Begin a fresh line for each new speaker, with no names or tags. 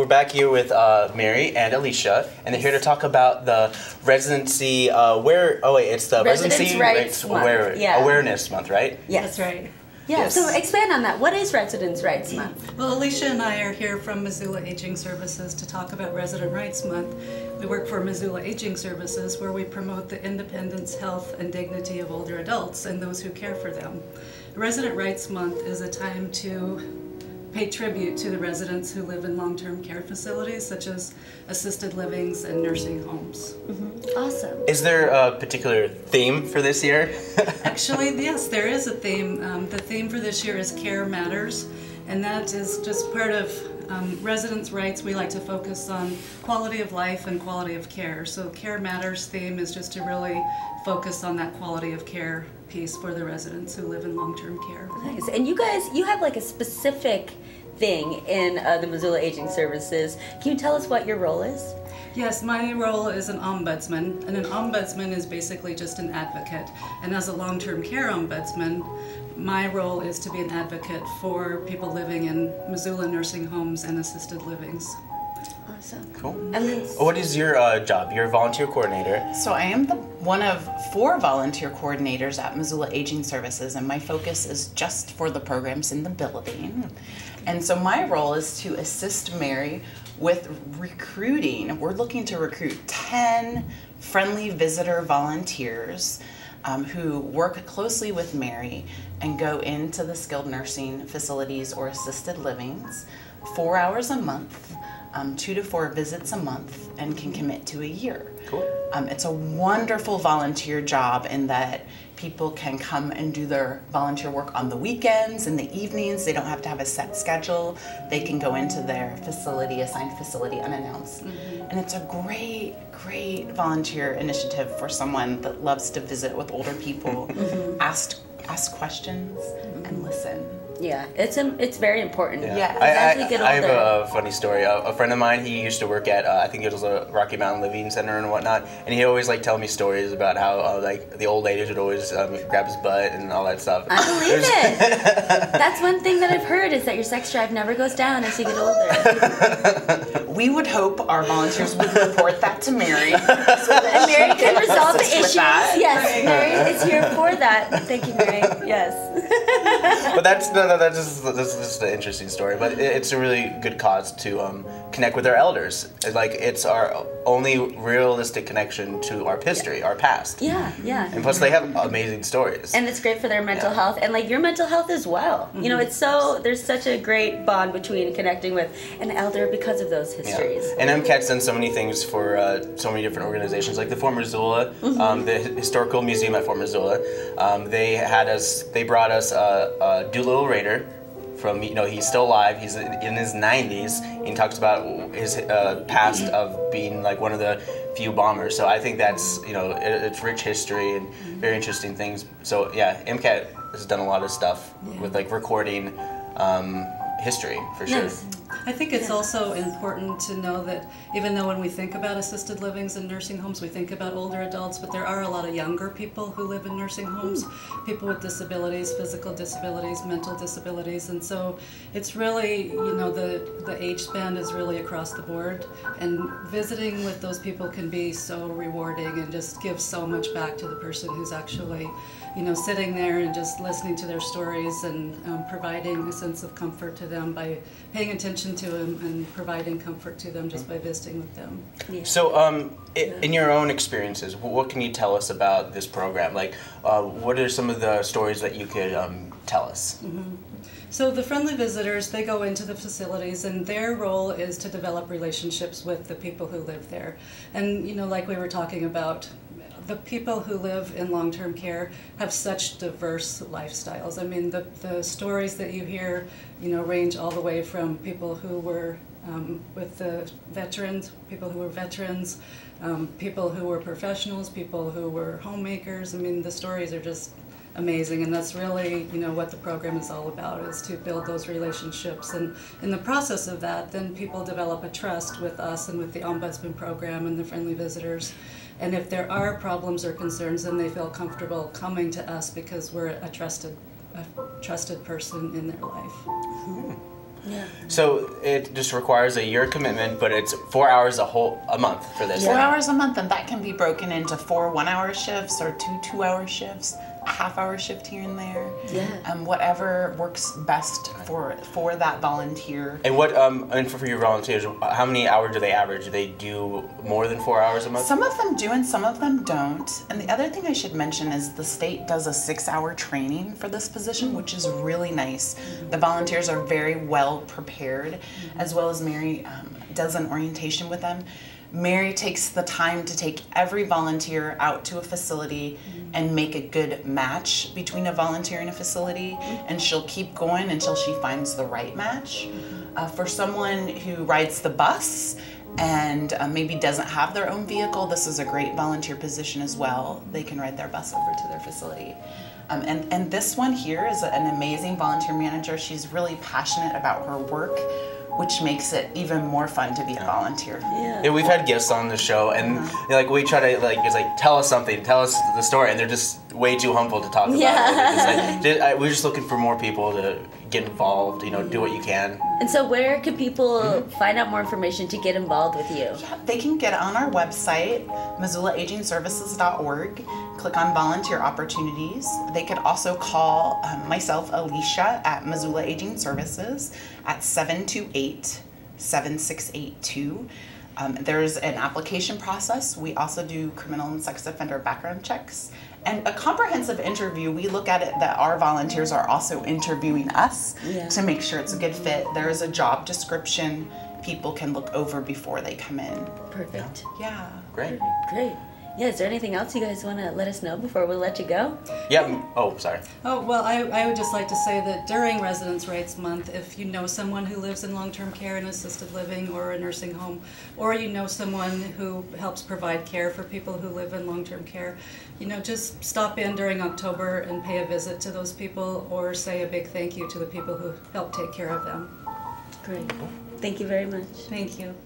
We're back here with Mary and Alicia, and they're here to talk about the residency. It's the Residency Rights Awareness Month, right?
Yes, that's right.
Yeah, yes. So expand on that. What is Residents' Rights Month?
Well, Alicia and I are here from Missoula Aging Services to talk about Resident Rights Month. We work for Missoula Aging Services, where we promote the independence, health, and dignity of older adults and those who care for them. Resident Rights Month is a time to pay tribute to the residents who live in long-term care facilities, such as assisted livings and nursing homes.
Awesome.
Is there a particular theme for this year?
Actually, yes, there is a theme. The theme for this year is Care Matters, and that is just part of residents' rights. We like to focus on quality of life and quality of care. So Care Matters theme is just to really focus on that quality of care piece for the residents who live in long-term care.
Nice. And you guys, you have like a specific thing in the Missoula Aging Services. Can you tell us what your role is?
Yes, my role is an ombudsman, and an ombudsman is basically just an advocate. And as a long-term care ombudsman, my role is to be an advocate for people living in Missoula nursing homes and assisted livings.
Awesome.
Cool. And what is your job? You're a volunteer coordinator.
So I am one of 4 volunteer coordinators at Missoula Aging Services, and my focus is just for the programs in the building. And so my role is to assist Mary with recruiting. We're looking to recruit 10 friendly visitor volunteers who work closely with Mary and go into the skilled nursing facilities or assisted livings 4 hours a month. 2 to 4 visits a month, and can commit to a year.
Cool.
It's a wonderful volunteer job in that people can come and do their volunteer work on the weekends and the evenings. They don't have to have a set schedule. They can go into their assigned facility unannounced. And it's a great, great volunteer initiative for someone that loves to visit with older people, ask questions, and listen.
Yeah, it's very important.
Yeah.
As we get older.
I have a funny story. A friend of mine, he used to work at I think it was a Rocky Mountain Living Center and whatnot, and he always tell me stories about how like the old ladies would always grab his butt and all that stuff.
I believe it. That's one thing that I've heard, is that your sex drive never goes down as you get older.
We would hope our volunteers would report that to Mary.
So that Mary can resolve the issues. Yes,
Right.
Mary is here for that. Thank you, Mary. Yes.
But that's just an interesting story. But it's a really good cause to connect with our elders. It's our only realistic connection to our history, our past.
Yeah.
And plus, they have amazing stories.
And it's great for their mental health, and like your mental health as well. You know, there's such a great bond between connecting with an elder because of those histories.
Yeah. And MCAT's done so many things for so many different organizations, like the Fort Missoula, the Historical Museum at Fort Missoula. They brought us a Doolittle Raider. He's still alive. He's in his 90s. And he talks about his past of being like one of the few bombers. So I think that's it's rich history and very interesting things. So yeah, MCAT has done a lot of stuff with like recording history for sure.
Yes.
I think it's also important to know that even though when we think about assisted livings and nursing homes, we think about older adults, but there are a lot of younger people who live in nursing homes, people with disabilities, physical disabilities, mental disabilities, and so it's really, the age span is really across the board, and visiting with those people can be so rewarding and just give so much back to the person who's actually sitting there and just listening to their stories and providing a sense of comfort to them by paying attention to them and providing comfort to them just by visiting with them.
Yeah.
So in your own experiences, what can you tell us about this program? Like, what are some of the stories that you could tell us?
So the friendly visitors, they go into the facilities, and their role is to develop relationships with the people who live there. And like we were talking about, the people who live in long-term care have such diverse lifestyles. I mean, the stories that you hear, range all the way from people who were with the veterans, people who were professionals, people who were homemakers. I mean, the stories are just amazing, and that's really, what the program is all about, is to build those relationships. And in the process of that, then people develop a trust with us and with the Ombudsman program and the friendly visitors. And if there are problems or concerns, then they feel comfortable coming to us because we're a trusted person in their life.
Yeah.
So it just requires a year commitment, but it's 4 hours a month for this.
4 hours a month, and that can be broken into 4 1-hour shifts or 2 2-hour shifts, a half-hour shift here and there.
Yeah.
Whatever works best for that volunteer.
And what and for your volunteers, how many hours do they average? Do they do more than 4 hours a month?
Some of them do and some of them don't. And the other thing I should mention is the state does a 6-hour training for this position, which is really nice. The volunteers are very well prepared, as well as Mary does an orientation with them. Mary takes the time to take every volunteer out to a facility and make a good match between a volunteer and a facility, and she'll keep going until she finds the right match. For someone who rides the bus and maybe doesn't have their own vehicle, this is a great volunteer position as well. They can ride their bus over to their facility. And this one here is an amazing volunteer manager. She's really passionate about her work, which makes it even more fun to be a volunteer.
Yeah.
Yeah, we've had guests on the show, and like we try to it's like tell us something, tell us the story, and they're just way too humble to talk about it. It's like, we're just looking for more people to get involved. Do what you can.
And so, where can people find out more information to get involved with you?
Yeah, they can get on our website, MissoulaAgingServices.org. Click on volunteer opportunities. They could also call myself, Alicia, at Missoula Aging Services at 728-7682. There's an application process. We also do criminal and sex offender background checks. And a comprehensive interview, we look at it that our volunteers are also interviewing us to make sure it's a good fit. There is a job description people can look over before they come in.
Perfect.
Yeah.
Great.
Great. Yeah, is there anything else you guys want to let us know before we let you go?
Yeah. Oh, sorry.
Oh, well, I would just like to say that during Residents' Rights Month, if you know someone who lives in long-term care and assisted living or a nursing home, or you know someone who helps provide care for people who live in long-term care, just stop in during October and pay a visit to those people, or say a big thank you to the people who help take care of them.
Great. Thank you very much.
Thank you.